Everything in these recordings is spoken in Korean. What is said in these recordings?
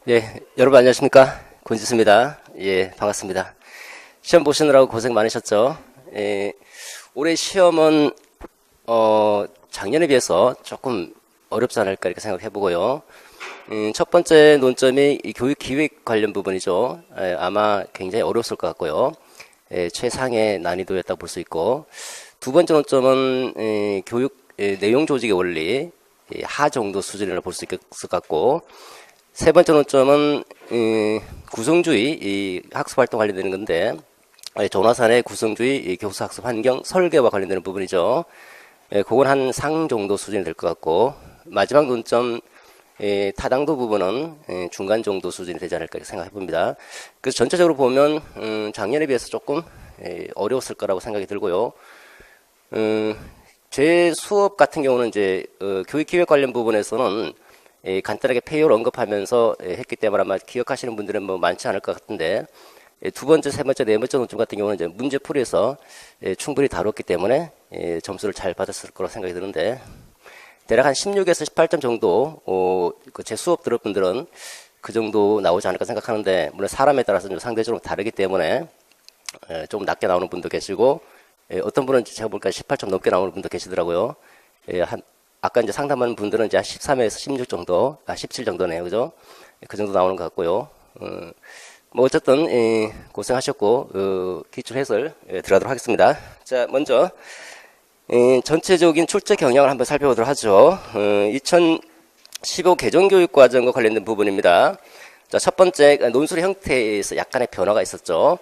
예, 여러분 안녕하십니까? 권지수입니다. 예, 반갑습니다. 시험 보시느라고 고생 많으셨죠? 예, 올해 시험은, 작년에 비해서 조금 어렵지 않을까 이렇게 생각해 보고요. 첫 번째 논점이 이 교육 기획 관련 부분이죠. 예, 아마 굉장히 어려웠을 것 같고요. 예, 최상의 난이도였다고 볼 수 있고, 두 번째 논점은, 교육 내용 조직의 원리, 하 정도 수준이라고 볼 수 있을 것 같고, 세 번째 논점은 구성주의 이 학습활동 관련되는 건데 조나산의 구성주의 교수학습 환경 설계와 관련되는 부분이죠. 그건 한 상 정도 수준이 될 것 같고 마지막 논점 타당도 부분은 중간 정도 수준이 되지 않을까 생각해 봅니다. 그래서 전체적으로 보면 작년에 비해서 조금 어려웠을 거라고 생각이 들고요. 제 수업 같은 경우는 이제 교육기획 관련 부분에서는 간단하게 페이를 언급하면서 했기 때문에 아마 기억하시는 분들은 뭐 많지 않을 것 같은데 두 번째, 세 번째, 네 번째 논점 같은 경우는 이제 문제풀이에서 충분히 다뤘기 때문에 점수를 잘 받았을 거라고 생각이 드는데 대략 한 16에서 18점 정도 제 수업 들을 분들은 그 정도 나오지 않을까 생각하는데 물론 사람에 따라서 좀 상대적으로 다르기 때문에 좀 낮게 나오는 분도 계시고 어떤 분은 제가 보니까 18점 넘게 나오는 분도 계시더라고요. 아까 이제 상담하는 분들은 이제 13에서 16 정도, 17 정도네요. 그죠? 그 정도 나오는 것 같고요. 뭐 어쨌든, 고생하셨고, 기출 해설 들어가도록 하겠습니다. 자, 먼저, 전체적인 출제 경향을 한번 살펴보도록 하죠. 2015 개정교육과정과 관련된 부분입니다. 자, 첫 번째, 논술 형태에서 약간의 변화가 있었죠.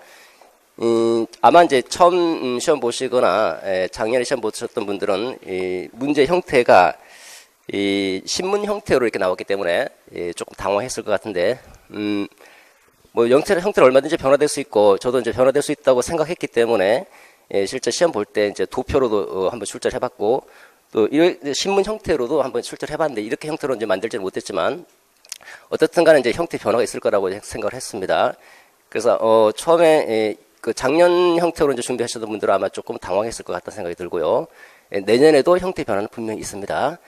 아마 이제 처음 시험 보시거나 작년에 시험 보셨던 분들은 문제 형태가 신문 형태로 이렇게 나왔기 때문에 조금 당황했을 것 같은데 뭐 형태는 얼마든지 변화될 수 있고 저도 이제 변화될 수 있다고 생각했기 때문에 실제 시험 볼 때 이제 도표로도 한번 출제를 해봤고 또 신문 형태로도 한번 출제를 해봤는데 이렇게 형태로 이제 만들지는 못했지만 어떻든 간에 이제 형태 변화가 있을 거라고 생각을 했습니다. 그래서 처음에 그 작년 형태로 이제 준비하셨던 분들은 아마 조금 당황했을 것 같다는 생각이 들고요. 내년에도 형태 변화는 분명히 있습니다.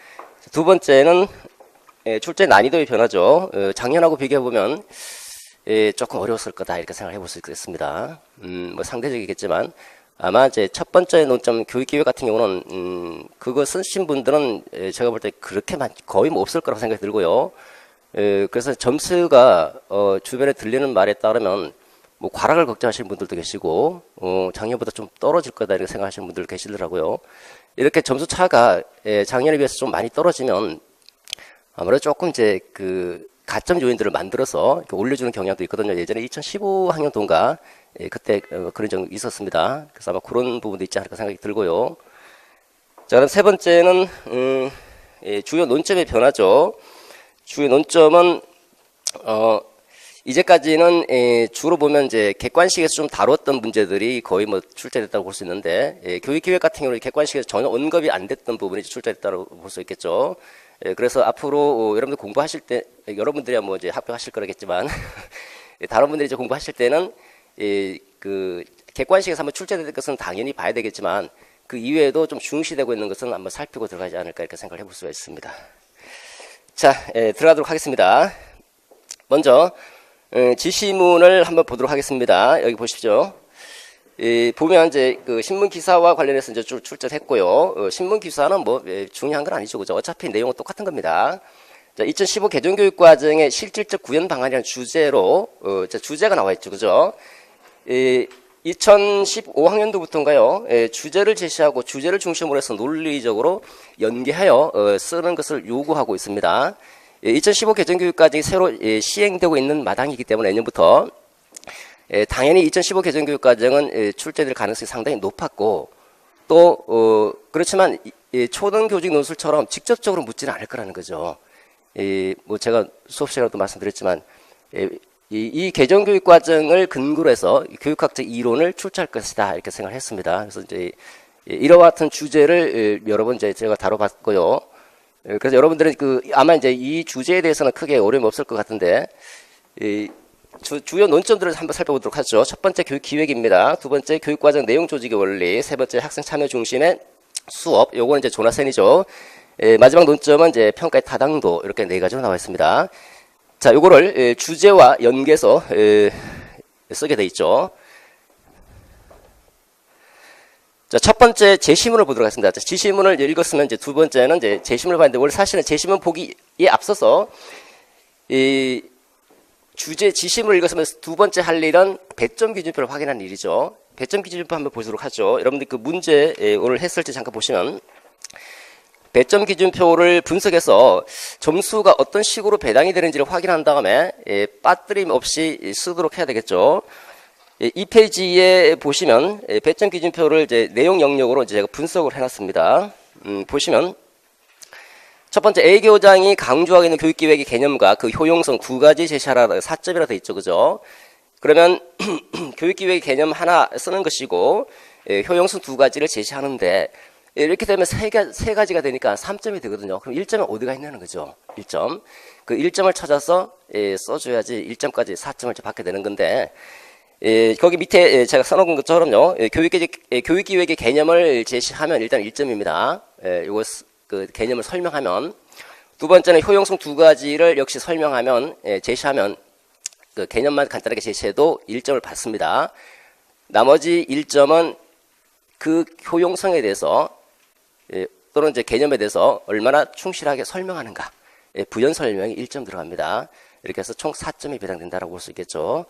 두 번째는 출제 난이도의 변화죠. 작년하고 비교해보면 조금 어려웠을 거다 이렇게 생각을 해볼 수 있겠습니다. 뭐 상대적이겠지만 아마 이제 첫 번째 논점 교육기획 같은 경우는 그거 쓰신 분들은 제가 볼 때 그렇게 거의 뭐 없을 거라고 생각이 들고요. 그래서 점수가 주변에 들리는 말에 따르면 뭐 과락을 걱정하시는 분들도 계시고 작년보다 좀 떨어질 거다 이렇게 생각하시는 분들 계시더라고요. 이렇게 점수 차가 작년에 비해서 좀 많이 떨어지면 아무래도 조금 이제 그 가점 요인들을 만들어서 이렇게 올려주는 경향도 있거든요. 예전에 2015 학년도인가 그때 그런 적이 있었습니다. 그래서 아마 그런 부분도 있지 않을까 생각이 들고요. 자, 그럼 세 번째는 주요 논점의 변화죠. 주요 논점은 이제까지는 주로 보면 이제 객관식에서 좀 다뤘던 문제들이 거의 뭐 출제됐다고 볼 수 있는데 교육기획 같은 경우는 객관식에서 전혀 언급이 안 됐던 부분이 출제됐다고 볼 수 있겠죠. 그래서 앞으로 여러분들 공부하실 때 여러분들이야 뭐 이제 합격하실 거라겠지만 다른 분들이 이제 공부하실 때는 그 객관식에서 한번 출제된 것은 당연히 봐야 되겠지만 그 이외에도 좀 중시되고 있는 것은 한번 살피고 들어가지 않을까 이렇게 생각을 해볼 수가 있습니다. 자, 들어가도록 하겠습니다. 먼저 지시문을 한번 보도록 하겠습니다. 여기 보십시오. 보면 이제 그 신문 기사와 관련해서 이제 출제했고요. 신문 기사는 뭐 중요한 건 아니죠, 그죠? 어차피 내용은 똑같은 겁니다. 자, 2015 개정교육과정의 실질적 구현 방안이라는 주제로 주제가 나와 있죠, 그죠? 2015학년도부터인가요? 주제를 제시하고 주제를 중심으로 해서 논리적으로 연계하여 쓰는 것을 요구하고 있습니다. 2015 개정교육과정이 새로 시행되고 있는 마당이기 때문에 내년부터 당연히 2015 개정교육과정은 출제될 가능성이 상당히 높았고 또 그렇지만 초등교직 논술처럼 직접적으로 묻지는 않을 거라는 거죠. 뭐 제가 수업 시간에도 말씀드렸지만 이 개정교육과정을 근거로 해서 교육학적 이론을 출제할 것이다 이렇게 생각을 했습니다. 그래서 이제 이와 같은 주제를 여러 번 이제 제가 다뤄봤고요. 그래서 여러분들은 아마 이제 이 주제에 대해서는 크게 어려움이 없을 것 같은데 주요 논점들을 한번 살펴보도록 하죠. 첫 번째 교육 기획입니다. 두 번째 교육과정 내용 조직의 원리, 세 번째 학생 참여 중심의 수업. 요거는 이제 조나센이죠. 마지막 논점은 이제 평가의 타당도 이렇게 네 가지로 나와 있습니다. 자, 요거를 주제와 연계해서 쓰게 돼 있죠. 자, 첫 번째 제시문을 보도록 하겠습니다. 자, 지시문을 읽었으면 이제 두 번째는 이제 제시문을 봤는데, 원래 사실은 제시문 보기에 앞서서 이 주제 지시문을 읽었으면 두 번째 할 일은 배점 기준표를 확인하는 일이죠. 배점 기준표 한번 보도록 하죠. 여러분들 그 문제 오늘 했을 때 잠깐 보시면 배점 기준표를 분석해서 점수가 어떤 식으로 배당이 되는지를 확인한 다음에 빠뜨림 없이 쓰도록 해야 되겠죠. 이 페이지에 보시면 배점 기준표를 이제 내용 영역으로 이제 제가 분석을 해놨습니다. 보시면 첫 번째 A 교장이 강조하고 있는 교육기획의 개념과 그 효용성 두 가지 제시하라 4점이라 돼 있죠, 그죠? 그러면 교육기획의 개념 하나 쓰는 것이고 효용성 두 가지를 제시하는데 이렇게 되면 세 가지가 되니까 3점이 되거든요. 그럼 1점은 어디가 있냐는 거죠. 1점. 그 1점을 찾아서 써줘야지 1점까지 4점을 받게 되는 건데 거기 밑에 제가 써놓은 것처럼요. 교육기획의 개념을 제시하면 일단 1점입니다. 이거 그 개념을 설명하면 두 번째는 효용성 두 가지를 역시 설명하면 제시하면 그 개념만 간단하게 제시해도 1점을 받습니다. 나머지 1점은 그 효용성에 대해서 또는 이제 개념에 대해서 얼마나 충실하게 설명하는가 부연 설명이 1점 들어갑니다. 이렇게 해서 총 4점이 배당된다라고 볼 수 있겠죠.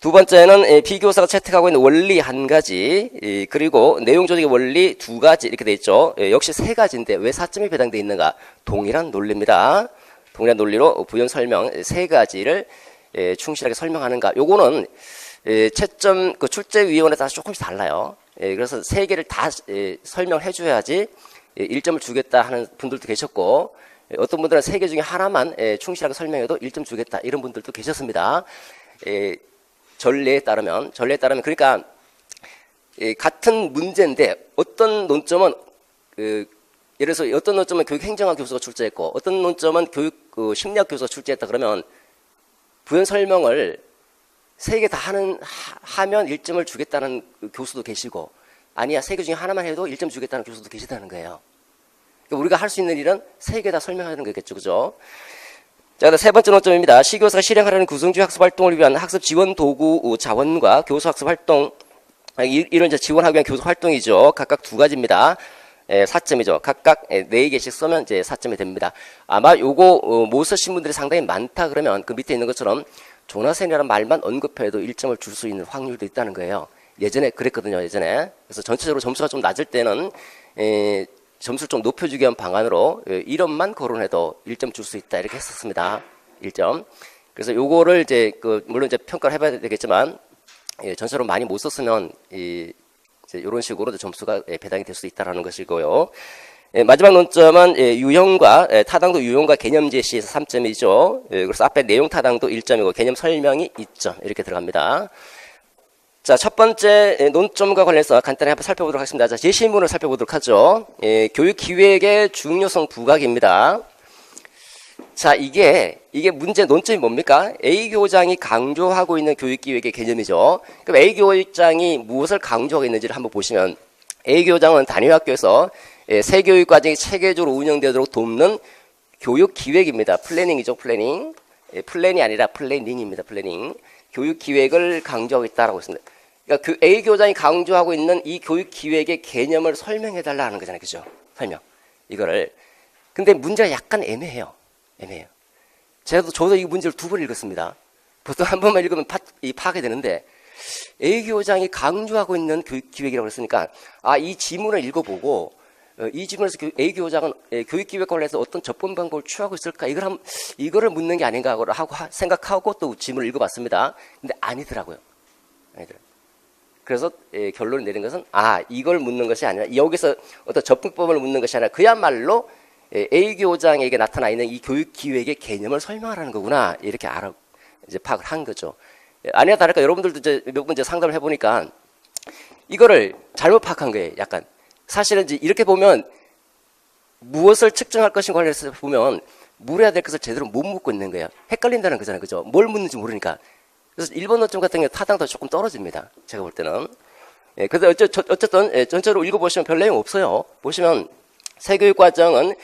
두 번째는 B교사가 채택하고 있는 원리 한 가지 그리고 내용 조직의 원리 두 가지 이렇게 돼 있죠. 역시 세 가지인데 왜 4점이 배당되어 있는가? 동일한 논리입니다. 동일한 논리로 부연 설명 세 가지를 충실하게 설명하는가? 요거는 채점 그 출제위원회에 따라 조금씩 달라요. 그래서 세 개를 다 설명해 줘야지 1점을 주겠다 하는 분들도 계셨고 어떤 분들은 세 개 중에 하나만 충실하게 설명해도 1점 주겠다 이런 분들도 계셨습니다. 전례에 따르면 그러니까 같은 문제인데 어떤 논점은 예를 들어서 어떤 논점은 교육행정학 교수가 출제했고 어떤 논점은 교육 심리학 교수가 출제했다 그러면 부연 설명을 세 개 다 하면 1점을 주겠다는 교수도 계시고 아니야 세 개 중에 하나만 해도 1점 주겠다는 교수도 계시다는 거예요. 그러니까 우리가 할 수 있는 일은 세 개 다 설명하는 거겠죠, 그죠? 자, 세 번째 논점입니다. 시교사가 실행하려는 구성주의 학습 활동을 위한 학습 지원 도구 자원과 교수 학습 활동, 이런 이제 지원하기 위한 교수 활동이죠. 각각 두 가지입니다. 4점이죠. 각각 4개씩 쓰면 이제 4점이 됩니다. 아마 요거 못 쓰신 분들이 상당히 많다 그러면 그 밑에 있는 것처럼 조나센이라는 말만 언급해도 1점을 줄 수 있는 확률도 있다는 거예요. 예전에 그랬거든요, 예전에. 그래서 전체적으로 점수가 좀 낮을 때는 점수를 좀 높여주기 위한 방안으로 이름만 거론해도 1점 줄 수 있다 이렇게 했었습니다. 1점. 그래서 요거를 이제 물론 이제 평가를 해봐야 되겠지만 전체로 많이 못 썼으면 이제 이런 식으로 점수가 배당이 될 수 있다라는 것이고요. 마지막 논점은 유형과 타당도 유형과 개념 제시에서 3점이죠. 그래서 앞에 내용 타당도 1점이고 개념 설명이 2점 이렇게 들어갑니다. 자, 첫 번째 논점과 관련해서 간단히 한번 살펴보도록 하겠습니다. 자, 제시문을 살펴보도록 하죠. 교육 기획의 중요성 부각입니다. 자, 이게 문제 논점이 뭡니까? A 교장이 강조하고 있는 교육 기획의 개념이죠. 그럼 A 교장이 무엇을 강조하고 있는지를 한번 보시면 A 교장은 단위 학교에서 새 교육 과정이 체계적으로 운영되도록 돕는 교육 기획입니다. 플래닝이죠, 플래닝. 플랜이 아니라 플래닝입니다, 플래닝. 교육 기획을 강조하고 있다라고 했습니다. 그러니까 A 교장이 강조하고 있는 이 교육 기획의 개념을 설명해 달라는 거잖아요. 그죠? 설명. 이거를. 근데 문제가 약간 애매해요. 저도 이 문제를 2번 읽었습니다. 보통 한 번만 읽으면 파악이 되는데 A 교장이 강조하고 있는 교육 기획이라고 했으니까 이 지문을 읽어보고 이 지문에서 A 교장은 교육 기획과 관련해서 어떤 접근 방법을 취하고 있을까? 이거를 묻는 게 아닌가 하고 생각하고 또 지문을 읽어봤습니다. 근데 아니더라고요. 그래서 결론을 내린 것은 이걸 묻는 것이 아니라 여기서 어떤 접근법을 묻는 것이 아니라 그야말로 A 교장에게 나타나 있는 이 교육 기획의 개념을 설명하라는 거구나 이렇게 이제 파악을 한 거죠. 아니나 다를까 여러분들도 이제 몇 문제 상담을 해보니까 이거를 잘못 파악한 거예요. 약간 사실은 이제 이렇게 보면 무엇을 측정할 것인가 관련해서 보면 물어야 될 것을 제대로 못 묻고 있는 거예요. 헷갈린다는 거잖아요, 그죠? 뭘 묻는지 모르니까. 그래서 1번 논점 같은 경우 타당도 조금 떨어집니다. 제가 볼 때는. 그래서 어쨌든 전체로 읽어보시면 별 내용 없어요. 보시면 새 교육 과정은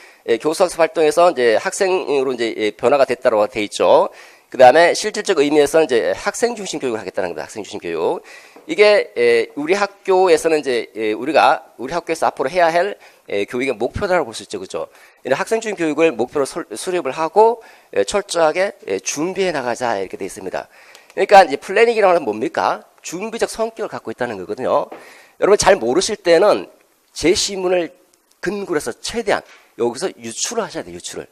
교수학습 활동에서 이제 학생으로 이제 변화가 됐다고 돼 있죠. 그 다음에 실질적 의미에서는 이제 학생 중심 교육을 하겠다는 겁니다. 학생 중심 교육. 이게 우리 학교에서는 이제 우리 학교에서 앞으로 해야 할 교육의 목표다라고 볼 수 있죠, 그죠? 학생 중심 교육을 목표로 수립을 하고 철저하게 준비해 나가자 이렇게 돼 있습니다. 그러니까 이제 플래닝이라는 건 뭡니까? 준비적 성격을 갖고 있다는 거거든요. 여러분 잘 모르실 때는 제시문을 근거로 해서 최대한 여기서 유출을 하셔야 돼요, 유출을.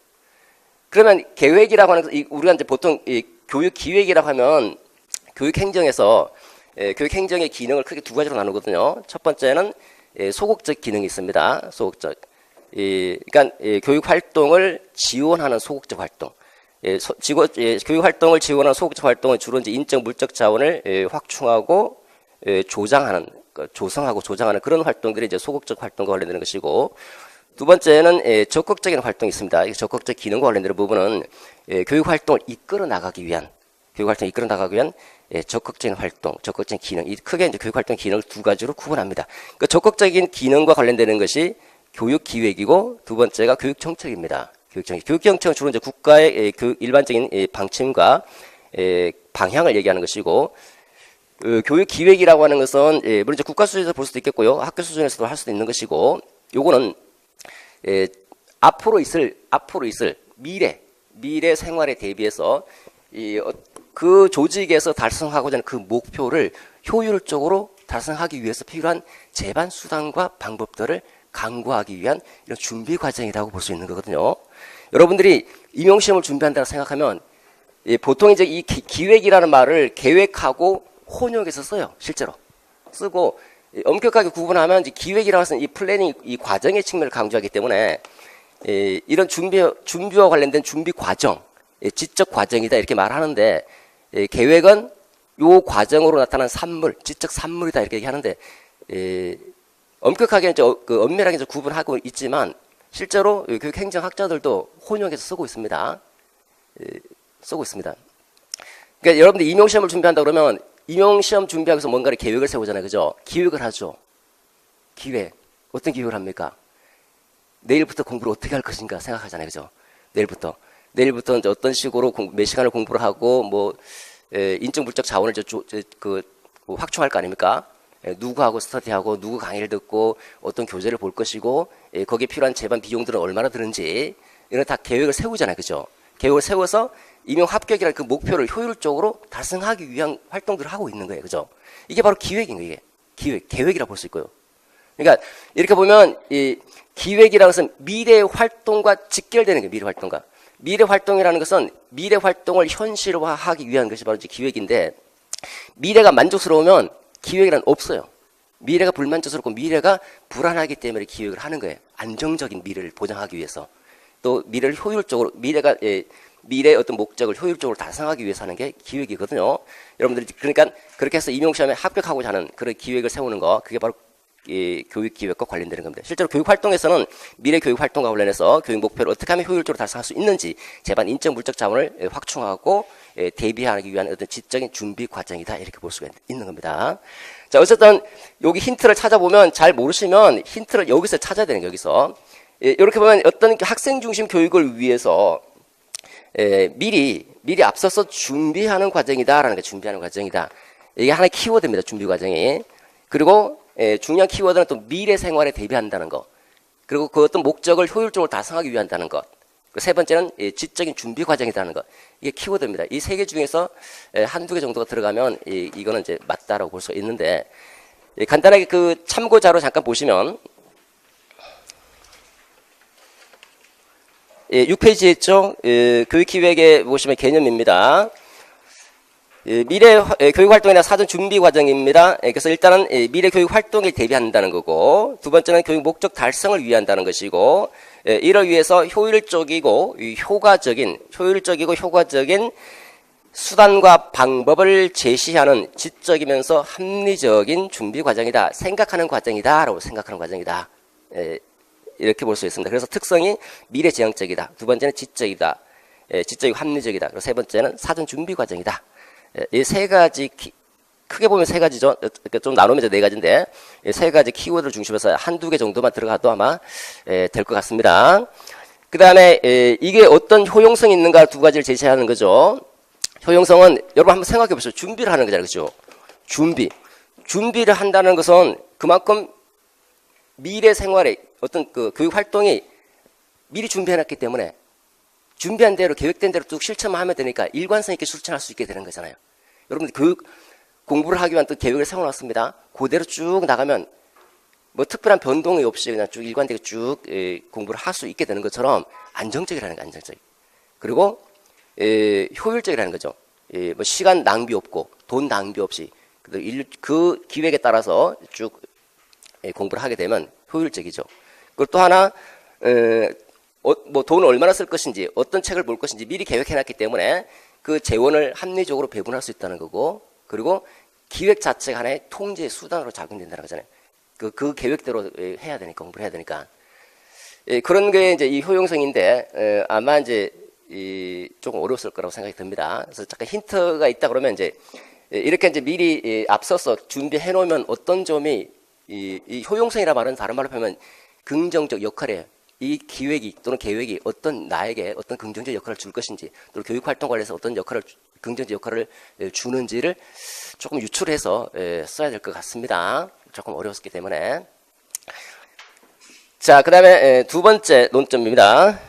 그러면 계획이라고 하는 것은 우리가 이제 보통 교육 기획이라고 하면 교육 행정에서 교육 행정의 기능을 크게 두 가지로 나누거든요. 첫 번째는 소극적 기능이 있습니다. 소극적. 그러니까 교육 활동을 지원하는 소극적 활동. 교육 활동을 지원하는 소극적 활동은 주로 이제 인적 물적 자원을 확충하고 조장하는, 조성하고 조장하는 그런 활동들이 이제 소극적 활동과 관련되는 것이고, 두 번째는 적극적인 활동이 있습니다. 이 적극적 기능과 관련되는 부분은 교육 활동을 이끌어 나가기 위한 적극적인 활동, 적극적인 기능. 이 크게 이제 교육 활동 기능을 두 가지로 구분합니다. 그 적극적인 기능과 관련되는 것이 교육 기획이고, 두 번째가 교육 정책입니다. 교육 정책은 주로 이제 국가의 일반적인 방침과 방향을 얘기하는 것이고, 교육 기획이라고 하는 것은 물론 이제 국가 수준에서 볼 수도 있겠고요, 학교 수준에서도 할 수도 있는 것이고, 요거는 앞으로 있을 미래 생활에 대비해서 그 조직에서 달성하고자 하는 그 목표를 효율적으로 달성하기 위해서 필요한 제반 수단과 방법들을 강구하기 위한 이런 준비 과정이라고 볼 수 있는 거거든요. 여러분들이 임용시험을 준비한다고 생각하면 보통 이제 이 기획이라는 말을 계획하고 혼용해서 써요. 실제로 쓰고 엄격하게 구분하면 이제 기획이라고 해서 이 플래닝, 이 과정의 측면을 강조하기 때문에 이런 준비와 관련된 준비 과정, 지적 과정이다 이렇게 말하는데, 계획은 요 과정으로 나타난 산물, 지적 산물이다 이렇게 얘기하는데, 엄격하게 이제 엄밀하게 이제 구분하고 있지만 실제로 교육 행정학자들도 혼용해서 쓰고 있습니다. 그러니까 여러분들 임용시험을 준비한다 그러면 임용시험 준비하기 위해서 뭔가를 계획을 세우잖아요. 그죠? 기획을 하죠. 기획. 어떤 기획을 합니까? 내일부터 공부를 어떻게 할 것인가 생각하잖아요. 그죠? 내일부터 이제 어떤 식으로 몇 시간을 공부를 하고, 인적 물적 자원을 확충할 거 아닙니까? 누구하고 스터디하고, 누구 강의를 듣고, 어떤 교재를 볼 것이고, 거기에 필요한 제반 비용들은 얼마나 드는지, 이런 다 계획을 세우잖아요. 그죠? 계획을 세워서 임용 합격이라는 그 목표를 효율적으로 달성하기 위한 활동들을 하고 있는 거예요. 그죠? 이게 바로 기획인 거예요. 이게. 계획이라고 볼 수 있고요. 그러니까 이렇게 보면 이 기획이라는 것은 미래 활동과 직결되는 거예요. 미래 활동이라는 것은 미래 활동을 현실화하기 위한 것이 바로 이제 기획인데, 미래가 만족스러우면 기획이란 없어요. 미래가 불만족스럽고 미래가 불안하기 때문에 기획을 하는 거예요. 안정적인 미래를 보장하기 위해서. 또 미래를 효율적으로, 미래의 어떤 목적을 효율적으로 달성하기 위해서 하는 게 기획이거든요. 여러분들이 그러니까 그렇게 해서 임용시험에 합격하고자 하는 그런 기획을 세우는 거, 그게 바로 교육 기획과 관련되는 겁니다. 실제로 교육 활동에서는 미래 교육 활동과 관련해서 교육 목표를 어떻게 하면 효율적으로 달성할 수 있는지 제반 인적 물적 자원을 확충하고 대비하기 위한 어떤 지적인 준비 과정이다 이렇게 볼 수가 있는 겁니다. 자, 어쨌든 여기 힌트를 찾아보면, 잘 모르시면 힌트를 여기서 찾아야 되는 거예요. 여기서 이렇게 보면 어떤 학생 중심 교육을 위해서 미리 앞서서 준비하는 과정이다라는 게 준비하는 과정이다. 이게 하나의 키워드입니다. 준비 과정이. 그리고 중요한 키워드는 또 미래 생활에 대비한다는 것. 그리고 그 어떤 목적을 효율적으로 달성하기 위한다는 것. 세 번째는 지적인 준비 과정이라는 것. 이게 키워드입니다. 이 세 개 중에서 한두 개 정도가 들어가면 이거는 이제 맞다라고 볼 수 있는데, 간단하게 그 참고 자료 잠깐 보시면 6페이지에 있죠. 교육기획에 보시면 개념입니다. 미래 교육 활동이나 사전 준비 과정입니다. 그래서 일단은 미래 교육 활동에 대비한다는 거고, 두 번째는 교육 목적 달성을 위한다는 것이고, 이를 위해서 효율적이고 효과적인 수단과 방법을 제시하는 지적이면서 합리적인 준비 과정이다. 생각하는 과정이다라고 생각하는 과정이다. 이렇게 볼 수 있습니다. 그래서 특성이 미래지향적이다. 두 번째는 지적이다. 지적이고 합리적이다. 그리고 세 번째는 사전 준비 과정이다. 이 세 가지 크게 보면 세 가지죠. 좀 나누면 이제 네 가지인데 세 가지 키워드를 중심해서 한두 개 정도만 들어가도 아마 될 것 같습니다. 그 다음에 이게 어떤 효용성이 있는가 두 가지를 제시하는 거죠. 효용성은 여러분 한번 생각해 보세요. 준비를 하는 거잖아요. 그렇죠? 준비를 한다는 것은 그만큼 미래 생활에 어떤 그 교육 활동이 미리 준비해놨기 때문에 준비한 대로 계획된 대로 쭉 실천만 하면 되니까 일관성 있게 실천할 수 있게 되는 거잖아요. 여러분들 교육 공부를 하기 위한 또 계획을 세워놨습니다. 그대로 쭉 나가면 뭐 특별한 변동이 없이 그냥 쭉 일관되게 쭉 공부를 할 수 있게 되는 것처럼 안정적이라는 거, 안정적. 그리고 효율적이라는 거죠. 뭐 시간 낭비 없고 돈 낭비 없이 그 기획에 따라서 쭉 공부를 하게 되면 효율적이죠. 그리고 또 하나 뭐 돈을 얼마나 쓸 것인지 어떤 책을 볼 것인지 미리 계획해놨기 때문에 그 재원을 합리적으로 배분할 수 있다는 거고, 그리고 기획 자체가 하나의 통제 수단으로 작용된다는 거잖아요. 그 계획대로 해야 되니까, 공부를 해야 되니까. 그런 게 이제 이 효용성인데, 아마 이제 조금 어려웠을 거라고 생각이 듭니다. 그래서 잠깐 힌트가 있다 그러면 이제 이렇게 이제 미리 앞서서 준비해 놓으면 어떤 점이 이 효용성이라 말은 다른 말로 하면 긍정적 역할이에요. 이 기획이 또는 계획이 나에게 어떤 긍정적 역할을 줄 것인지, 또 교육 활동 관련해서 어떤 긍정적 역할을 주는지를 조금 유출해서 써야 될 것 같습니다. 조금 어려웠기 때문에. 자, 그 다음에 두 번째 논점입니다.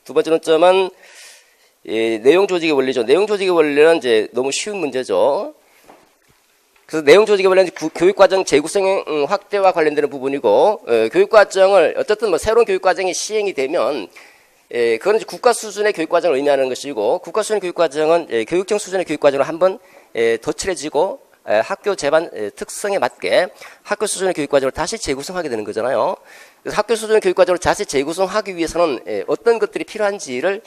두 번째 논점은 내용 조직의 원리죠. 내용 조직의 원리는 이제 너무 쉬운 문제죠. 그래서 내용 조직의 원리는 교육과정 재구성 확대와 관련되는 부분이고, 교육과정을 어쨌든 뭐 새로운 교육과정이 시행이 되면 그건 이제 국가 수준의 교육과정을 의미하는 것이고, 국가 수준의 교육과정은 교육청 수준의 교육과정으로 한번 더 칠해지고 학교 재반 특성에 맞게 학교 수준의 교육과정을 다시 재구성하게 되는 거잖아요. 그래서 학교 수준의 교육과정을 다시 재구성하기 위해서는 어떤 것들이 필요한지를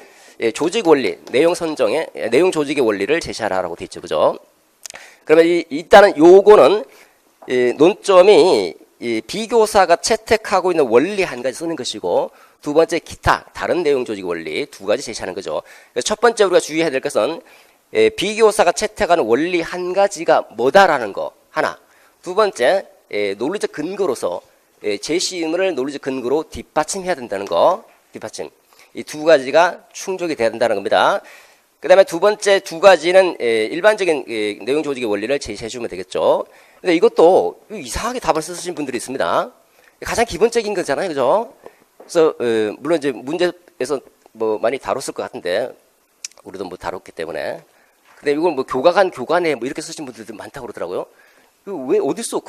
조직 원리, 내용 선정의 내용 조직의 원리를 제시하라고 되어 있죠, 그죠? 그러면 일단은 요거는 논점이 비교사가 채택하고 있는 원리 한 가지 쓰는 것이고, 두 번째 기타 다른 내용 조직 원리 두 가지 제시하는 거죠. 그래서 첫 번째 우리가 주의해야 될 것은 비교사가 채택하는 원리 한 가지가 뭐다라는 거 하나. 두 번째 논리적 근거로서 제시문을 논리적 근거로 뒷받침해야 된다는 거. 뒷받침. 이 두 가지가 충족이 돼야 된다는 겁니다. 그 다음에 두 번째 두 가지는 일반적인 내용 조직의 원리를 제시해주면 되겠죠. 근데 이것도 이상하게 답을 쓰신 분들이 있습니다. 가장 기본적인 거잖아요, 그죠? 그래서 물론 이제 문제에서 뭐 많이 다뤘을 것 같은데 우리도 뭐 다뤘기 때문에. 근데 이걸 뭐 교관에 뭐 이렇게 쓰신 분들도 많다고 그러더라고요. 왜 어디서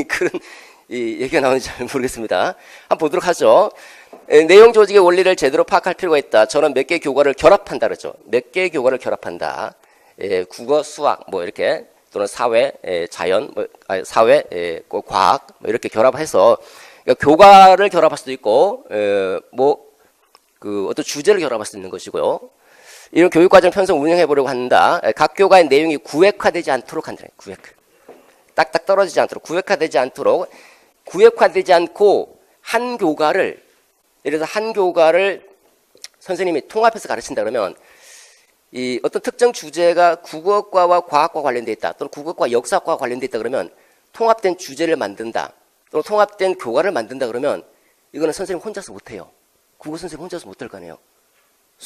그런 얘기가 나오는지 잘 모르겠습니다. 한번 보도록 하죠. 내용 조직의 원리를 제대로 파악할 필요가 있다. 저는 몇 개의 교과를 결합한다 그랬죠. 몇 개의 교과를 결합한다. 국어, 수학, 뭐 이렇게 또는 사회, 자연, 사회, 과학 뭐 이렇게 결합해서 그러니까 교과를 결합할 수도 있고, 어떤 주제를 결합할 수 있는 것이고요. 이런 교육과정 편성 운영해 보려고 한다. 각 교과의 내용이 구획화되지 않도록 한다. 딱딱 떨어지지 않도록 구획화되지 않도록 구획화되지 않고 한 교과를 예를 들어서 한 교과를 선생님이 통합해서 가르친다 그러면 이 어떤 특정 주제가 국어과와 과학과 관련돼 있다 또는 국어과 역사과 관련돼 있다 그러면 통합된 주제를 만든다 또는 통합된 교과를 만든다 그러면 이거는 선생님 혼자서 못해요. 국어 선생님 혼자서 못할 거 아니에요.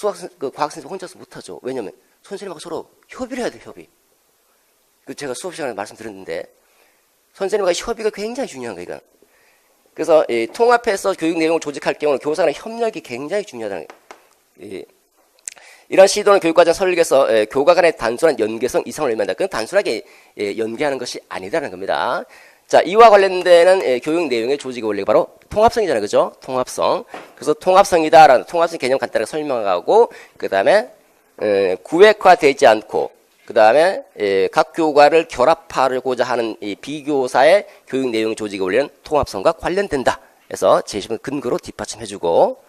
과학 선생님 혼자서 못하죠. 왜냐면 선생님하고 서로 협의를 해야 돼요. 협의. 제가 수업 시간에 말씀드렸는데 선생님과 협의가 굉장히 중요한 거예요. 그래서 통합해서 교육 내용을 조직할 경우는 교사간의 협력이 굉장히 중요하다는 거예요. 이런 시도는 교육과정 설계에서 교과 간의 단순한 연계성 이상을 의미한다. 그건 단순하게 연계하는 것이 아니다라는 겁니다. 자, 이와 관련되는 교육 내용의 조직의 원리가 바로 통합성이잖아요. 그죠? 통합성. 그래서 통합성이다라는 통합성 개념 간단하게 설명하고 그 다음에 구획화되지 않고 그 다음에 각 교과를 결합하려고자 하는 이 비교사의 교육 내용 조직의 원리는 통합성과 관련된다. 그래서 제시문 근거로 뒷받침해주고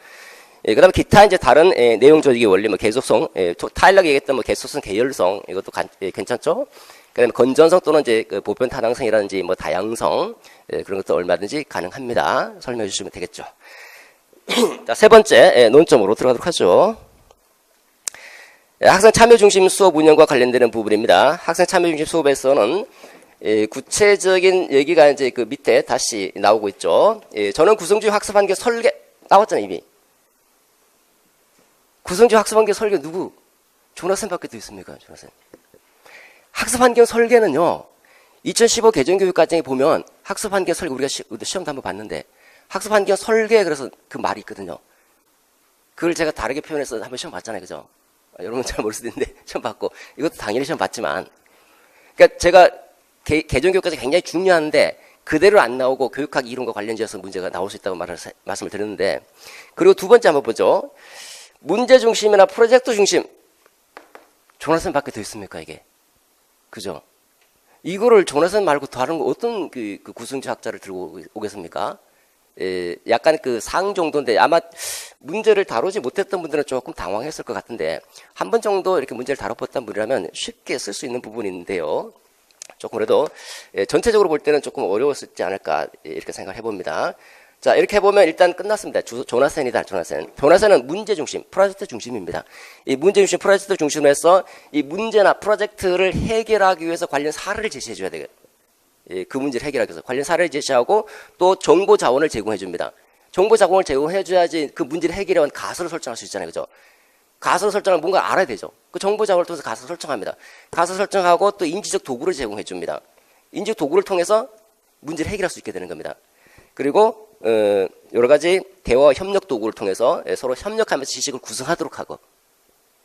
그 다음에 기타 이제 다른 내용 조직의 원리, 뭐 계속성, 타일락이 얘기했던 뭐 계속성, 계열성 이것도 괜찮죠? 그 다음에 건전성 또는 이제 그 보편 타당성이라든지 뭐 다양성 그런 것도 얼마든지 가능합니다. 설명해 주시면 되겠죠. 자, 세 번째 논점으로 들어가도록 하죠. 학생 참여 중심 수업 운영과 관련되는 부분입니다. 학생 참여 중심 수업에서는 구체적인 얘기가 이제 그 밑에 다시 나오고 있죠. 저는 구성주의 학습 환경 설계 나왔잖아요, 이미. 구성주의 학습 환경 설계 누구? 조나선 밖에 더 있습니까, 조나선? 학습 환경 설계는요, 2015 개정교육과정에 보면 학습 환경 설계 우리가 시험도 한번 봤는데 학습 환경 설계 그래서 그 말이 있거든요. 그걸 제가 다르게 표현해서 한번 시험 봤잖아요, 그죠? 여러분 잘 모를 수도 있는데 시험 봤고 이것도 당연히 시험 봤지만, 그러니까 제가 개정교육까지 굉장히 중요한데 그대로 안 나오고 교육학 이론과 관련지어서 문제가 나올 수 있다고 말씀을 드렸는데, 그리고 두 번째 한번 보죠. 문제 중심이나 프로젝트 중심. 조나선 밖에 더 있습니까, 이게? 그죠? 이거를 조나선 말고 다른 거 어떤 그 구성주의 학자를 들고 오겠습니까? 약간 그 상 정도인데 아마 문제를 다루지 못했던 분들은 조금 당황했을 것 같은데 한 번 정도 이렇게 문제를 다뤄봤던 분이라면 쉽게 쓸 수 있는 부분인데요. 조금 그래도 전체적으로 볼 때는 조금 어려웠지 않을까 이렇게 생각을 해봅니다. 자, 이렇게 해보면 일단 끝났습니다. 조나선이다, 조나선. 조나선은 문제 중심, 프로젝트 중심입니다. 이 문제 중심, 프로젝트 중심으로 해서 이 문제나 프로젝트를 해결하기 위해서 관련 사례를 제시해 줘야 되겠 그 문제를 해결하기 위해서 관련 사례를 제시하고 또 정보 자원을 제공해 줍니다. 정보 자원을 제공해 줘야지 그 문제를 해결해 온 가설을 설정할 수 있잖아요. 그죠? 가설을 설정하면 뭔가 알아야 되죠. 그 정보 자원을 통해서 가설을 설정합니다. 가설 설정하고 또 인지적 도구를 제공해 줍니다. 인지적 도구를 통해서 문제를 해결할 수 있게 되는 겁니다. 그리고 여러 가지 대화 협력 도구를 통해서 서로 협력하면서 지식을 구성하도록 하고,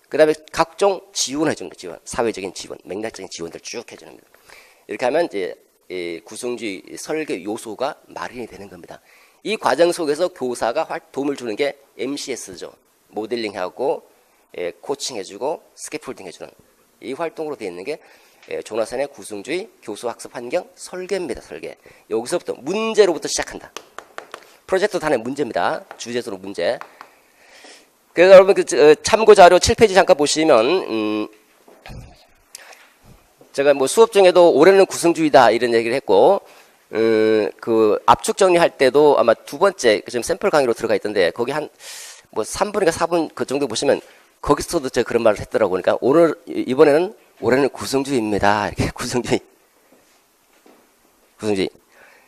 그 다음에 각종 지원해 주는 거, 지원, 사회적인 지원, 맥락적인 지원들 쭉 해주는 겁니다. 이렇게 하면 이제 구성주의 설계 요소가 마련이 되는 겁니다. 이 과정 속에서 교사가 도움을 주는 게 MCS죠. 모델링하고 코칭해주고 스캐폴딩 해주는 이 활동으로 되어 있는 게 조나선의 구성주의 교수학습 환경 설계입니다. 설계. 여기서부터 문제로부터 시작한다. 프로젝트 단의 문제입니다. 주제적으로 문제. 그래서 여러분 참고 자료 7페이지 잠깐 보시면 제가 뭐 수업 중에도 올해는 구성주의다 이런 얘기를 했고, 그 압축 정리할 때도 아마 두 번째 지금 샘플 강의로 들어가 있던데 거기 한 뭐 3분인가 4분 그 정도 보시면 거기서도 제가 그런 말을 했더라고. 그러니까 이번에는 올해는 구성주의입니다. 이렇게 구성주의.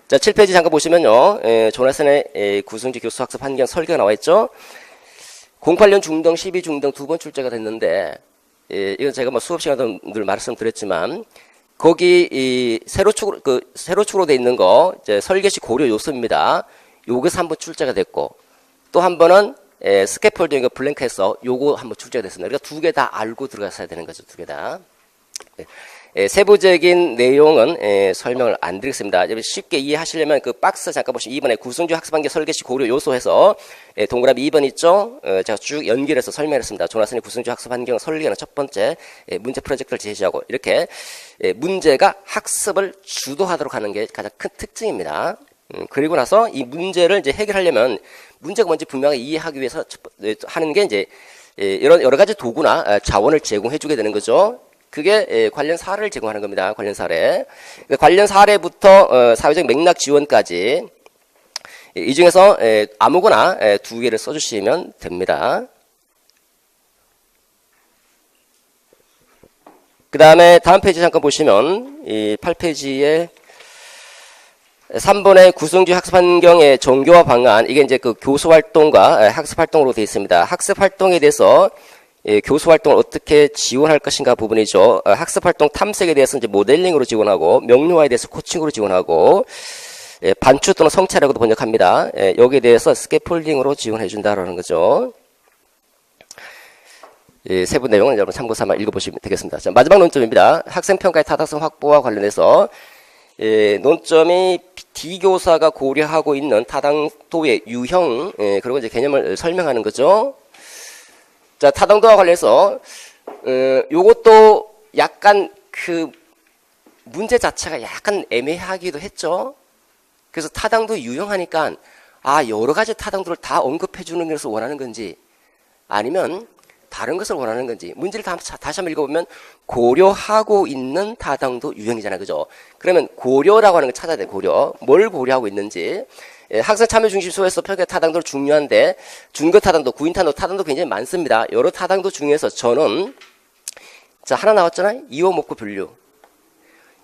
자, 7페이지 잠깐 보시면요. 조나선의 구성주의 교수학습 환경 설계가 나와 있죠. 08년 중등, 12중등 두 번 출제가 됐는데, 이건 제가 뭐 수업 시간에도 늘 말씀드렸지만, 거기 세로축으로 돼 있는 거, 이제 설계시 고려 요소입니다. 요게서 한 번 출제가 됐고, 또 한 번은 스캐폴딩 블랭크해서 요거 한 번 출제가 됐습니다. 그러니까 두 개 다 알고 들어갔어야 되는 거죠. 두 개 다. 세부적인 내용은 설명을 안 드리겠습니다. 쉽게 이해하시려면 그 박스 잠깐 보시면 2번에 구성주의 학습환경 설계시 고려 요소에서 동그라미 2번 있죠? 제가 쭉 연결해서 설명했습니다. 조나선의 구성주의 학습환경 설계는 첫 번째 문제 프로젝트를 제시하고, 이렇게 문제가 학습을 주도하도록 하는 게 가장 큰 특징입니다. 그리고 나서 이 문제를 이제 해결하려면 문제가 뭔지 분명히 이해하기 위해서 하는 게 이제 이런 여러 가지 도구나 자원을 제공해 주게 되는 거죠. 그게 관련 사례를 제공하는 겁니다. 관련 사례. 관련 사례부터 사회적 맥락 지원까지 이 중에서 아무거나 두 개를 써주시면 됩니다. 그 다음에 다음 페이지 잠깐 보시면 이 8페이지에 3번의 구성주의 학습 환경의 정교화 방안, 이게 이제 그 교수 활동과 학습 활동으로 되어 있습니다. 학습 활동에 대해서 교수 활동을 어떻게 지원할 것인가 부분이죠. 학습 활동 탐색에 대해서 이제 모델링으로 지원하고, 명료화에 대해서 코칭으로 지원하고, 반추 또는 성찰이라고도 번역합니다. 여기에 대해서 스캐폴딩으로 지원해 준다라는 거죠. 세부 내용은 여러분 참고 삼아 읽어보시면 되겠습니다. 자, 마지막 논점입니다. 학생평가의 타당성 확보와 관련해서 논점이 D교사가 고려하고 있는 타당도의 유형, 그리고 이제 개념을 설명하는 거죠. 자, 타당도와 관련해서 요것도 약간 그 문제 자체가 약간 애매하기도 했죠. 그래서 타당도 유형하니까 여러 가지 타당도를 다 언급해 주는 것을 원하는 건지 아니면 다른 것을 원하는 건지, 문제를 다시 한번 읽어보면 고려하고 있는 타당도 유형이잖아요. 그죠? 그러면 고려라고 하는 걸 찾아야 돼. 고려. 뭘 고려하고 있는지. 학생 참여 중심 수업에서 평가 타당도 중요한데, 준거 타당도, 구인 타당도 굉장히 많습니다. 여러 타당도 중에서 저는 자, 하나 나왔잖아요. 이호목표 분류.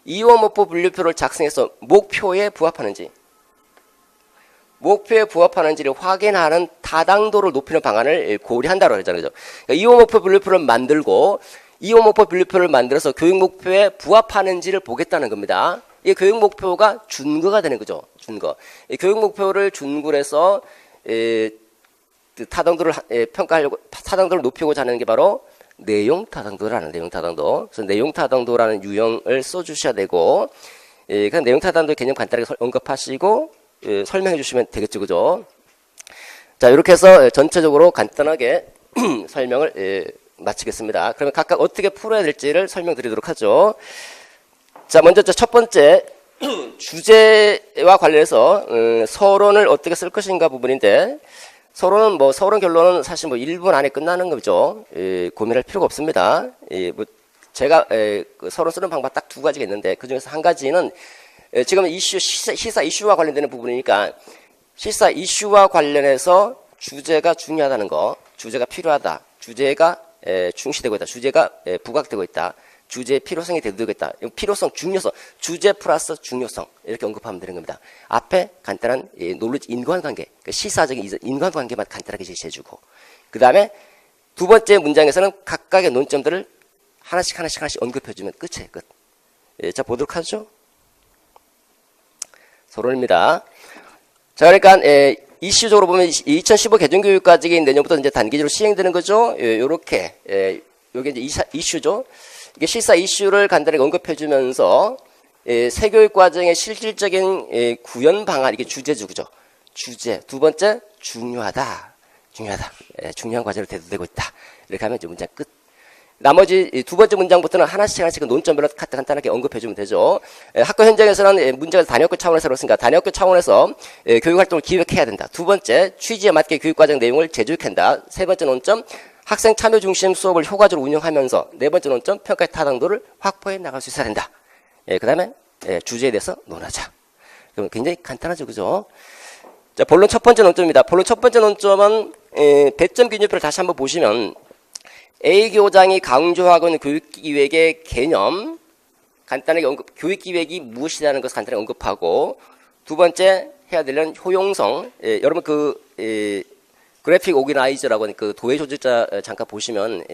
이호목표 분류표를 작성해서 목표에 부합하는지를 확인하는 타당도를 높이는 방안을 고려한다고 했잖아요. 그러니까 이호목표 분류표를 만들고 이호목표 분류표를 만들어서 교육목표에 부합하는지를 보겠다는 겁니다. 이 교육목표가 준거가 되는 거죠. 준거. 이 교육목표를 준거로 해서 타당도를 평가하려고, 타당도를 높이고자 하는 게 바로 내용 타당도라는 내용 타당도. 그래서 내용 타당도라는 유형을 써주셔야 되고, 그 내용 타당도 개념 간단하게 언급하시고 설명해 주시면 되겠죠, 그죠? 자, 이렇게 해서 전체적으로 간단하게 설명을 마치겠습니다. 그러면 각각 어떻게 풀어야 될지를 설명드리도록 하죠. 자, 먼저 첫 번째 주제와 관련해서 서론을 어떻게 쓸 것인가 부분인데, 서론은 서론 결론은 사실 1분 안에 끝나는 거죠. 고민할 필요가 없습니다. 제가 그 서론 쓰는 방법 딱 두 가지가 있는데, 그 중에서 한 가지는 지금 시사 이슈와 관련되는 부분이니까, 시사 이슈와 관련해서 주제가 중요하다는 거, 주제가 필요하다, 주제가 중시되고 있다, 주제가 부각되고 있다, 주제의 필요성이 대두되고 있다. 필요성, 중요성, 주제 플러스 중요성, 이렇게 언급하면 되는 겁니다. 앞에 간단한 놀리지 인간관계, 시사적인 인간관계만 간단하게 제시해주고, 그 다음에 두 번째 문장에서는 각각의 논점들을 하나씩 언급해주면 끝이에요. 끝. 자, 보도록 하죠. 서론입니다. 자, 그러니까 이슈적으로 보면 2015 개정교육과정이 내년부터 이제 단기적으로 시행되는 거죠. 요렇게 요게 이제 이슈죠. 이게 실사 이슈를 간단하게 언급해주면서 새교육 과정의 실질적인 구현 방안, 이게 주제죠, 그죠? 주제. 두 번째, 중요하다. 중요한 과제로 대두되고 있다. 이렇게 하면 이제 문장 끝. 나머지 두 번째 문장부터는 하나씩 논점별로 간단하게 언급해주면 되죠. 학교 현장에서는 문제가 단위학교 차원에서 그렇습니까? 단위학교 차원에서 교육활동을 기획해야 된다. 두 번째, 취지에 맞게 교육과정 내용을 재조직한다. 세 번째 논점, 학생 참여 중심 수업을 효과적으로 운영하면서, 네 번째 논점, 평가의 타당도를 확보해 나갈 수 있어야 된다. 그 다음에 주제에 대해서 논하자. 그럼 굉장히 간단하죠, 그죠? 자, 본론 첫 번째 논점입니다. 본론 첫 번째 논점은 배점 기준표를 다시 한번 보시면, A 교장이 강조하고 있는 교육기획의 개념, 간단하게 교육기획이 무엇이라는 것을 간단하게 언급하고, 두 번째 해야 되는 효용성, 여러분 그래픽 오기나이저라고 하는 그 도해 조직자 잠깐 보시면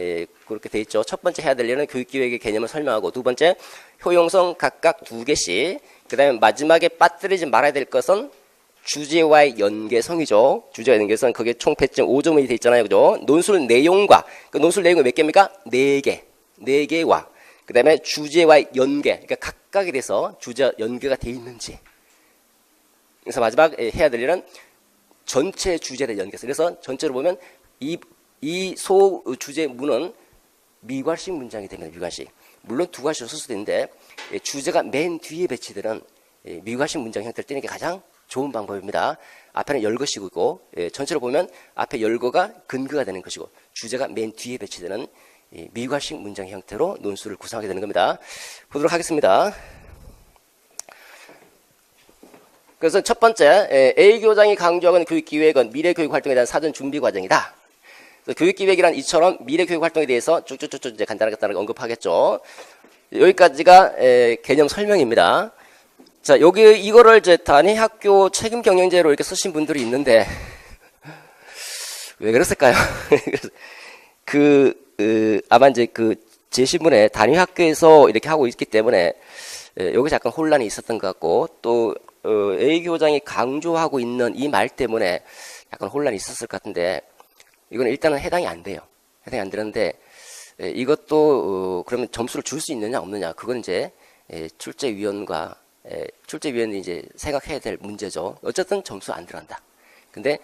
그렇게 돼 있죠. 첫 번째 해야 될 일은 교육기획의 개념을 설명하고, 두 번째 효용성 각각 2개씩, 그 다음에 마지막에 빠뜨리지 말아야 될 것은 주제와의 연계성이죠. 주제와 연계성, 그게 총 배점 5점이 돼 있잖아요, 그죠? 논술 내용과, 그 논술 내용이 몇 개입니까? 4개, 4개와, 그 다음에 주제와의 연계, 그러니까 각각에 대해서 주제와 연계가 돼 있는지. 그래서 마지막 해야 될 일은 전체 주제에 대한 연계성. 그래서 전체로 보면 이 소 주제문은 미괄식 문장이 됩니다. 미괄식. 물론 두 가지로 쓸 수도 있는데, 주제가 맨 뒤에 배치되는 미괄식 문장 형태를 띄는 게 가장 좋은 방법입니다. 앞에는 열거식이고, 전체로 보면 앞에 열거가 근거가 되는 것이고, 주제가 맨 뒤에 배치되는 미괄식 문장 형태로 논술을 구성하게 되는 겁니다. 보도록 하겠습니다. 그래서 첫 번째, A 교장이 강조하는 교육기획은 미래교육 활동에 대한 사전 준비 과정이다. 교육기획이란 이처럼 미래교육 활동에 대해서 쭉쭉쭉쭉 이제 간단하게 언급하겠죠. 여기까지가 개념 설명입니다. 자, 이거를 이제 단위학교 책임 경영제로 이렇게 쓰신 분들이 있는데, 왜 그랬을까요? 아마 이제 제시문에 단위학교에서 이렇게 하고 있기 때문에, 여기서 약간 혼란이 있었던 것 같고, 또, A 교장이 강조하고 있는 이 말 때문에 약간 혼란이 있었을 것 같은데, 이건 일단은 해당이 안 돼요. 해당이 안 되는데, 이것도, 그러면 점수를 줄 수 있느냐, 없느냐, 그건 이제, 출제위원이 이제 생각해야 될 문제죠. 어쨌든 점수 안 들어간다. 근데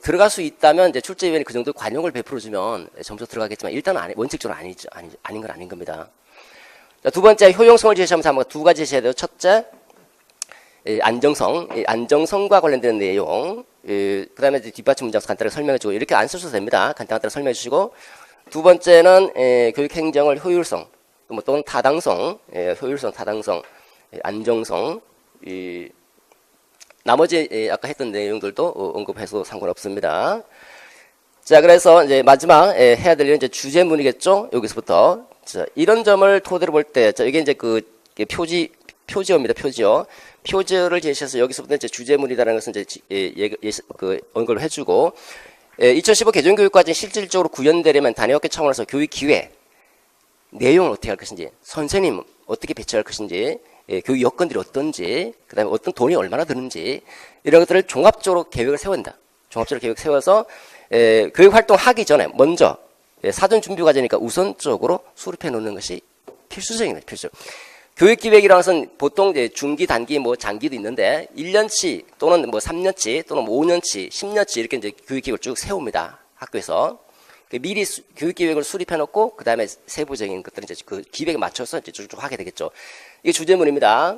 들어갈 수 있다면 이제 출제위원이 그 정도 관용을 베풀어주면 점수 들어가겠지만, 일단은 원칙적으로 아닌 건 아닌 겁니다. 자, 두 번째 효용성을 제시하면서 한번 두 가지 제시해야 돼요. 첫째, 안정성과 관련된 내용. 그 다음에 뒷받침 문장 간단하게 설명해주고, 이렇게 안 쓰셔도 됩니다. 간단하게 설명해 주시고, 두 번째는 교육행정을 효율성, 또는 타당성, 효율성, 타당성, 안정성, 나머지 아까 했던 내용들도 언급해서 상관없습니다. 자, 그래서 이제 마지막 해야 될 일은 이제 주제문이겠죠. 여기서부터 자, 이런 점을 토대로 볼 때, 자, 이게 이제 표지어입니다. 표지어. 표지어를 제시해서 여기서부터 이제 주제문이라는 것은 이제 언급을 해주고, 2015 개정교육과정이 실질적으로 구현되려면 단위학교 차원에서 교육 기회, 내용을 어떻게 할 것인지, 선생님 어떻게 배치할 것인지, 교육 여건들이 어떤지, 그 다음에 어떤 돈이 얼마나 드는지, 이런 것들을 종합적으로 계획을 세운다. 종합적으로 계획 세워서, 교육 활동 하기 전에 먼저, 사전 준비 과정이니까 우선적으로 수립해 놓는 것이 필수적입니다. 필수. 교육기획이라는 것은 보통 이제 중기, 단기, 뭐 장기도 있는데 1년치 또는 뭐 3년치 또는 5년치, 10년치 이렇게 이제 교육기획을 쭉 세웁니다. 학교에서. 미리 교육기획을 수립해 놓고 그 다음에 세부적인 것들은 이제 그 기획에 맞춰서 이제 쭉쭉 하게 되겠죠. 이게 주제문입니다.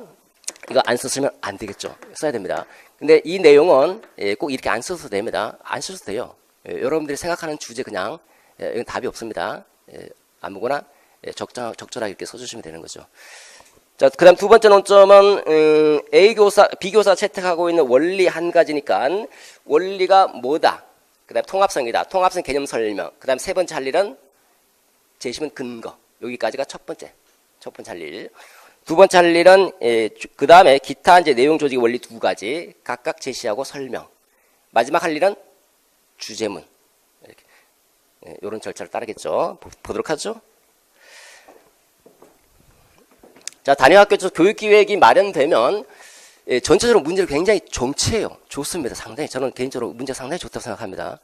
이거 안 썼으면 안 되겠죠. 써야 됩니다. 근데 이 내용은 꼭 이렇게 안 써도 됩니다. 안 써도 돼요. 여러분들이 생각하는 주제 그냥 이건 답이 없습니다. 아무거나 적절하게 이렇게 써주시면 되는 거죠. 자, 그 다음 두 번째 논점은, B교사 채택하고 있는 원리 한 가지니까, 원리가 뭐다? 그 다음 통합성이다. 통합성 개념 설명. 그 다음 세 번째 할 일은, 제시문 근거. 여기까지가 첫 번째 할 일. 두 번째 할 일은, 그 다음에 기타 이제 내용 조직 원리 두 가지, 각각 제시하고 설명. 마지막 할 일은 주제문. 이렇게. 이런 절차를 따르겠죠. 보도록 하죠. 자, 단위학교에서 교육기획이 마련되면 전체적으로 문제를 굉장히 정치해요. 좋습니다. 상당히 저는 개인적으로 문제가 상당히 좋다고 생각합니다.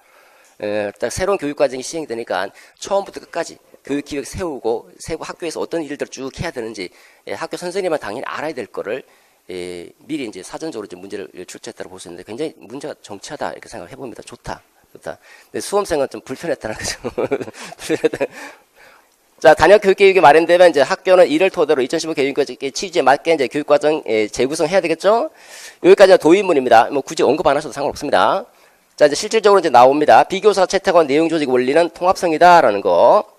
딱 새로운 교육과정이 시행이 되니까 처음부터 끝까지 교육기획 세우고 학교에서 어떤 일들을 쭉 해야 되는지 학교 선생님은 당연히 알아야 될 거를 미리 이제 사전적으로 이제 문제를 출제했다고 볼 수 있는데 굉장히 문제가 정치하다 이렇게 생각을 해봅니다. 좋다. 근데 수험생은 좀 불편했다는 거죠. 불편했다. 자, 단역 교육계획이 마련되면 이제 학교는 이를 토대로 2015 교육과정 취지에 맞게 이제 교육과정 재구성해야 되겠죠? 여기까지가 도입문입니다. 뭐 굳이 언급 안 하셔도 상관없습니다. 자, 이제 실질적으로 이제 나옵니다. 비교사 채택원 내용 조직 원리는 통합성이다라는 거.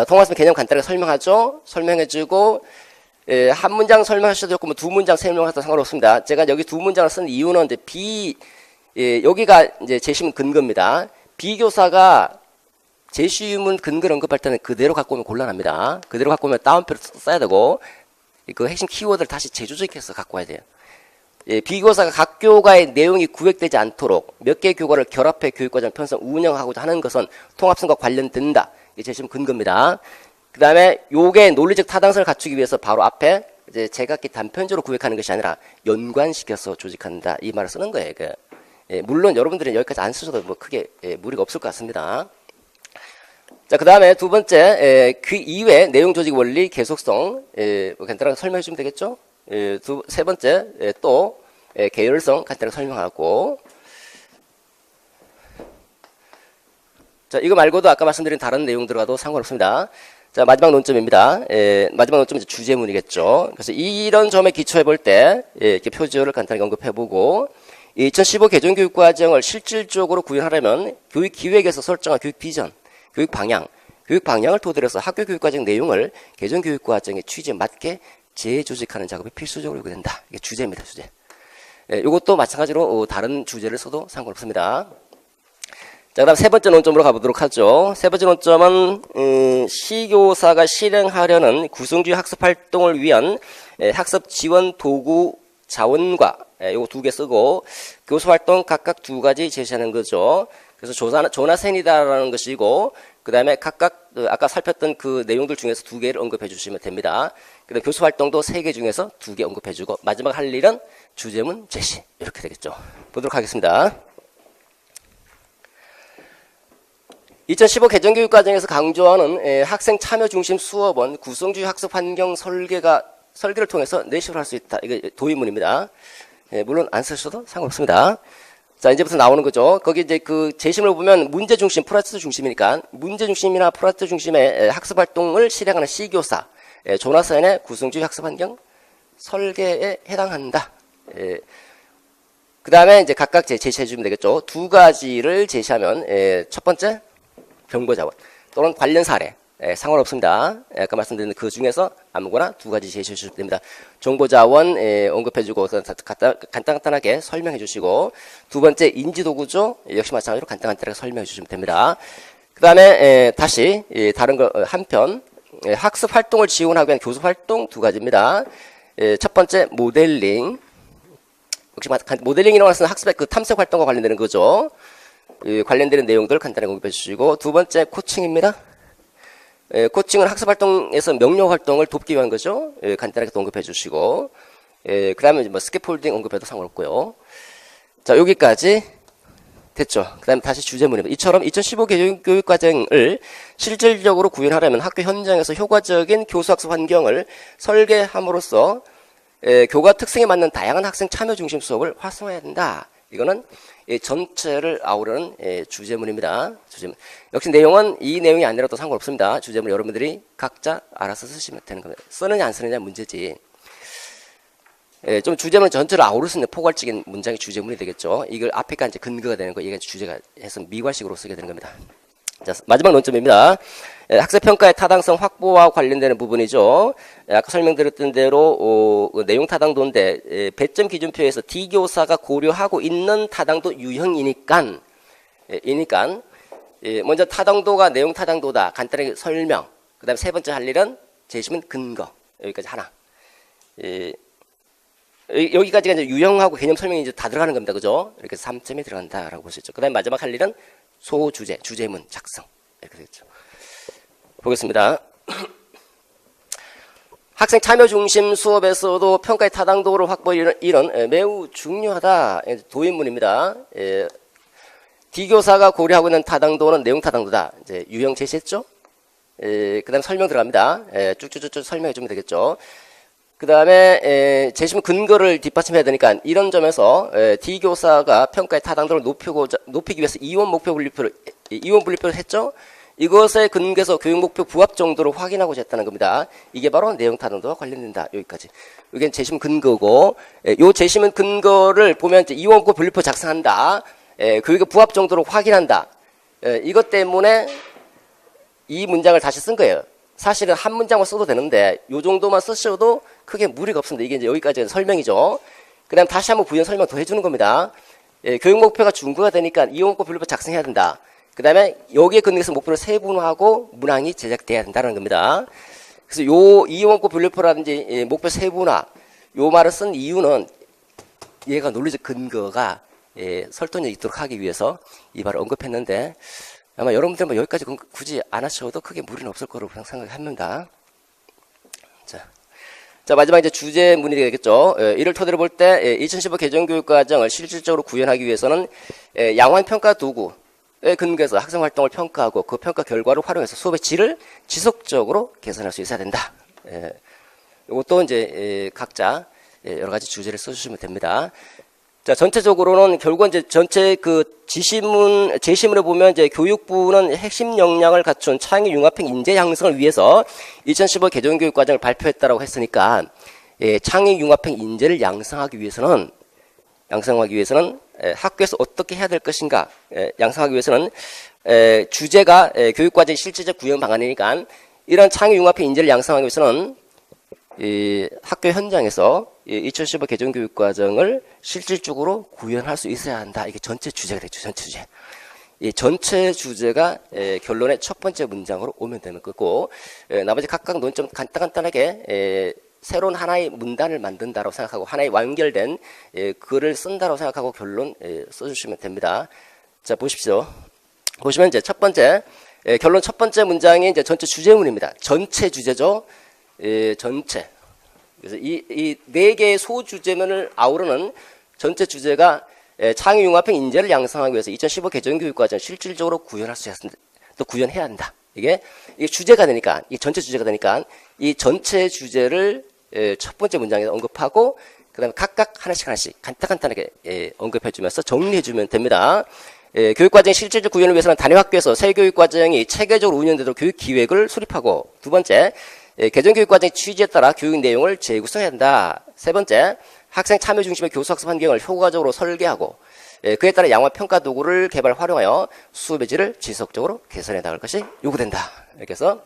통합성 개념 간단하게 설명하죠? 설명해주고, 한 문장 설명하셔도 좋고, 뭐 두 문장 설명하셔도 상관없습니다. 제가 여기 두 문장을 쓴 이유는 이제 여기가 이제 제시문 근거입니다. 비교사가 제시문 근거를 언급할 때는 그대로 갖고 오면 곤란합니다. 그대로 갖고 오면 다운표를 써야 되고, 그 핵심 키워드를 다시 재조직해서 갖고 와야 돼요. 비교사가 각 교과의 내용이 구획되지 않도록 몇 개의 교과를 결합해 교육과정 편성 운영하고자 하는 것은 통합성과 관련된다. 이게 제시문 근거입니다. 그 다음에 요게 논리적 타당성을 갖추기 위해서 바로 앞에 이제 제각기 단편적으로 구획하는 것이 아니라 연관시켜서 조직한다. 이 말을 쓰는 거예요. 물론 여러분들은 여기까지 안 쓰셔도 뭐 크게 무리가 없을 것 같습니다. 자, 그 다음에 두 번째, 그 이외 내용 조직 원리 계속성, 뭐 간단하게 설명해 주면 되겠죠? 세 번째, 또, 계열성 간단하게 설명하고. 자, 이거 말고도 아까 말씀드린 다른 내용 들어가도 상관없습니다. 자, 마지막 논점입니다. 마지막 논점은 이제 주제문이겠죠. 그래서 이런 점에 기초해 볼 때, 이렇게 표지어를 간단하게 언급해 보고, 2015 개정교육과정을 실질적으로 구현하려면 교육 기획에서 설정한 교육 비전, 교육 방향을 토대로 해서 학교 교육과정 내용을 개정교육과정의 취지에 맞게 재조직하는 작업이 필수적으로 요구된다. 이게 주제입니다, 주제. 이것도 마찬가지로 다른 주제를 써도 상관없습니다. 자, 그 다음 세 번째 논점으로 가보도록 하죠. 세 번째 논점은, 시교사가 실행하려는 구성주의 학습 활동을 위한 학습 지원 도구 자원과 요거 두 개 쓰고, 교수 활동 각각 두 가지 제시하는 거죠. 그래서 조나센이다라는 것이고, 그 다음에 각각, 아까 살폈던 그 내용들 중에서 두 개를 언급해 주시면 됩니다. 그 다음에 교수 활동도 세 개 중에서 두 개 언급해 주고, 마지막 할 일은 주제문 제시. 이렇게 되겠죠. 보도록 하겠습니다. 2015 개정교육과정에서 강조하는 학생 참여 중심 수업은 구성주의 학습 환경 설계를 통해서 내실을 할 수 있다. 이게 도입문입니다. 물론 안 쓰셔도 상관없습니다. 자, 이제부터 나오는 거죠. 거기 이제 그 제시문을 보면 문제 중심, 프로젝트 중심이니까 문제 중심이나 프로젝트 중심의 학습 활동을 실행하는 C교사, 조나선의 구성주의 학습 환경 설계에 해당한다. 그 다음에 이제 각각 제시해 주면 되겠죠. 두 가지를 제시하면, 첫 번째, 경고자원 또는 관련 사례. 상관없습니다. 아까 말씀드린 그 중에서 아무거나 두 가지 제시해 주시면 됩니다. 정보자원 언급해주고 간단하게 설명해 주시고, 두 번째 인지도구조 역시 마찬가지로 간단하게 설명해 주시면 됩니다. 그 다음에 다시 다른 거 한편 학습 활동을 지원하기 위한 교수 활동 두 가지입니다. 첫 번째 모델링. 역시 모델링이라고 하는 학습의 그 탐색 활동과 관련되는 거죠. 관련되는 내용들 간단히 공유해 주시고, 두 번째 코칭입니다. 코칭은 학습 활동에서 명료 활동을 돕기 위한 거죠. 간단하게 언급해 주시고, 그 다음에 뭐 스캐폴딩 언급해도 상관없고요. 자, 여기까지 됐죠. 그 다음에 다시 주제문입니다. 이처럼 2015 교육과정을 실질적으로 구현하려면 학교 현장에서 효과적인 교수학습 환경을 설계함으로써 교과 특성에 맞는 다양한 학생 참여 중심 수업을 활성화해야 된다. 이거는 전체를 아우르는 주제문입니다. 주제문. 역시 내용은 이 내용이 아니라도 상관없습니다. 주제문 여러분들이 각자 알아서 쓰시면 되는 겁니다. 쓰느냐 안 쓰느냐 문제지. 좀 주제문 전체를 아우를 수 있는 포괄적인 문장이 주제문이 되겠죠. 이걸 앞에가 이제 근거가 되는 거, 이게 주제가 해서 미괄식으로 쓰게 되는 겁니다. 자, 마지막 논점입니다. 학습평가의 타당성 확보와 관련되는 부분이죠. 아까 설명드렸던 대로 내용 타당도인데 배점 기준표에서 D교사가 고려하고 있는 타당도 유형이니까 먼저 타당도가 내용 타당도다. 간단하게 설명. 그 다음에 세 번째 할 일은 재심은 근거. 여기까지 하나. 여기까지가 이제 유형하고 개념 설명이 이제 다 들어가는 겁니다. 그죠? 이렇게 3점이 들어간다라고 볼 수 있죠. 그 다음에 마지막 할 일은 소주제, 주제문 작성. 이렇게 되겠죠. 보겠습니다. 학생 참여 중심 수업에서도 평가의 타당도를 확보하는 이런 매우 중요하다. 도입문입니다. D교사가 고려하고 있는 타당도는 내용 타당도다. 이제 유형 제시했죠? 그 다음에 설명 들어갑니다. 쭉쭉쭉 설명해 주면 되겠죠. 그 다음에 재심 근거를 뒷받침해야 되니까 이런 점에서 D교사가 평가의 타당도를 높이기 위해서 이원 분류표를 했죠. 이것에 근거해서 교육 목표 부합 정도를 확인하고자 했다는 겁니다. 이게 바로 내용 타당도와 관련된다. 여기까지. 이게 재심 근거고, 요 재심 근거를 보면 이제 이원 분류표 작성한다. 교육의 부합 정도를 확인한다. 이것 때문에 이 문장을 다시 쓴 거예요. 사실은 한 문장만 써도 되는데 요 정도만 쓰셔도 크게 무리가 없습니다. 이게 이제 여기까지 설명이죠. 그 다음 다시 한번 부연 설명 더 해주는 겁니다. 교육 목표가 중구가 되니까 이용목표 분류표 작성해야 된다. 그 다음에 여기에 근거해서 목표를 세분화하고 문항이 제작돼야 된다는 겁니다. 그래서 요 이용목표 분류표라든지 목표 세분화 요 말을 쓴 이유는 얘가 논리적 근거가 설득력 있도록 하기 위해서 이 말을 언급했는데 아마 여러분들 뭐 여기까지 굳이 안 하셔도 크게 무리는 없을 거라고 생각합니다. 자, 마지막 이제 주제문이 되겠죠. 이를 토대로 볼 때 2015 개정교육과정을 실질적으로 구현하기 위해서는 양환평가 도구에 근거해서 학생 활동을 평가하고 그 평가 결과를 활용해서 수업의 질을 지속적으로 개선할 수 있어야 된다. 이것도 이제 각자 여러 가지 주제를 써주시면 됩니다. 자, 전체적으로는 결국은 이제 전체 그 제시문을 보면 이제 교육부는 핵심 역량을 갖춘 창의 융합형 인재 양성을 위해서 2015 개정교육과정을 발표했다라고 했으니까 창의 융합형 인재를 양성하기 위해서는 학교에서 어떻게 해야 될 것인가 양성하기 위해서는 주제가 교육과정의 실질적 구현 방안이니까 이런 창의 융합형 인재를 양성하기 위해서는 학교 현장에서 2015 개정교육과정을 실질적으로 구현할 수 있어야 한다. 이게 전체 주제가 되죠. 전체 주제. 이 전체 주제가 결론의 첫 번째 문장으로 오면 되는 거고 나머지 각각 논점 간단하게 새로운 하나의 문단을 만든다고 생각하고 하나의 완결된 글을 쓴다고 생각하고 결론 써주시면 됩니다. 자, 보십시오. 보시면 이제 첫 번째 결론 첫 번째 문장이 이제 전체 주제문입니다. 전체 주제죠. 전체. 그래서 이 네 개의 소주제문을 아우르는 전체 주제가 창의 융합형 인재를 양성하기 위해서 2015 개정교육과정 실질적으로 구현할 수 있습니다. 또 구현해야 한다. 이게 주제가 되니까, 이 전체 주제가 되니까 이 전체 주제를 첫 번째 문장에서 언급하고 그다음에 각각 하나씩 간단하게 언급해주면서 정리해주면 됩니다. 교육과정 실질적 구현을 위해서는 단위학교에서 새 교육과정이 체계적으로 운영되도록 교육기획을 수립하고 두 번째 개정교육과정의 취지에 따라 교육 내용을 재구성해야 한다. 세 번째, 학생 참여 중심의 교수학습 환경을 효과적으로 설계하고 그에 따라 양화 평가 도구를 개발 활용하여 수업의 질을 지속적으로 개선해 나갈 것이 요구된다. 이렇게 해서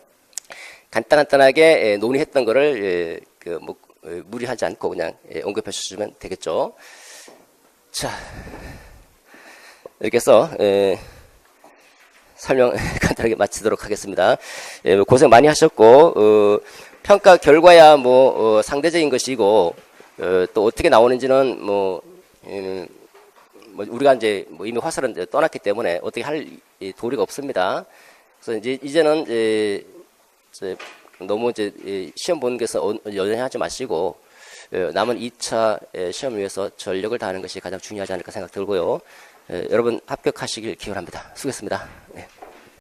간단하게 논의했던 거를 무리하지 않고 그냥 언급해 주시면 되겠죠. 자, 이렇게 해서 설명 간단하게 마치도록 하겠습니다. 예, 고생 많이 하셨고, 평가 결과야 상대적인 것이고, 또 어떻게 나오는지는 우리가 이제 이미 화살은 이제 떠났기 때문에 어떻게 할 도리가 없습니다. 그래서 이제는 너무 시험 보는 것에서 연연하지 마시고, 남은 2차 시험 위해서 전력을 다하는 것이 가장 중요하지 않을까 생각 들고요. 여러분 합격하시길 기원합니다. 수고했습니다. 네.